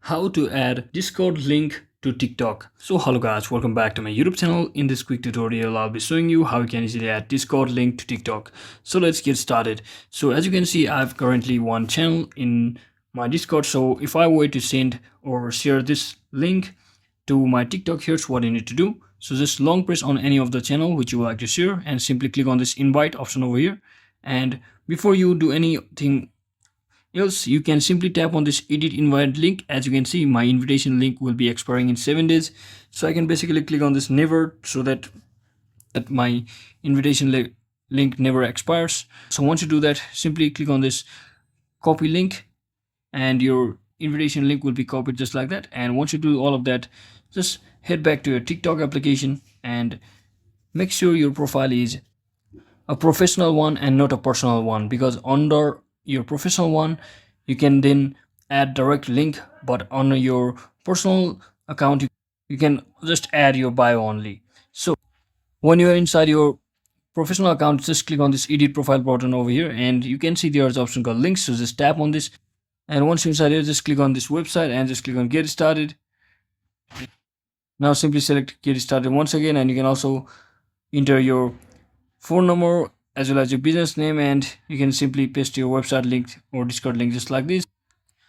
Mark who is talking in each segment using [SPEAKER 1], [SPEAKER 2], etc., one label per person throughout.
[SPEAKER 1] How to add Discord link to TikTok. So hello guys, welcome back to my YouTube channel. In this quick tutorial I'll be showing you how you can easily add Discord link to TikTok. So let's get started. So as you can see, I've currently one channel in my Discord. So if I were to send or share this link to my TikTok, here's what you need to do. So just long press on any of the channel which you would like to share and simply click on this invite option over here. And before you do anything else, you can simply tap on this edit invite link. As you can see, my invitation link will be expiring in 7 days, so I can basically click on this never, so that my invitation link never expires. So once you do that, simply click on this copy link and your invitation link will be copied just like that. And once you do all of that, just head back to your TikTok application and make sure your profile is a professional one and not a personal one, because under your professional one you can then add direct link, but on your personal account you can just add your bio only. So when you are inside your professional account, just click on this edit profile button over here and you can see there's an option called links. So just tap on this, and once you're inside here, just click on this website and just click on get started. Now simply select get started once again, and you can also enter your phone number as well as your business name, and you can simply paste your website link or Discord link just like this.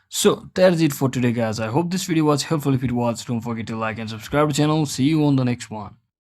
[SPEAKER 1] So that's it for today guys. I hope this video was helpful. If it was, don't forget to like and subscribe to the channel. See you on the next one.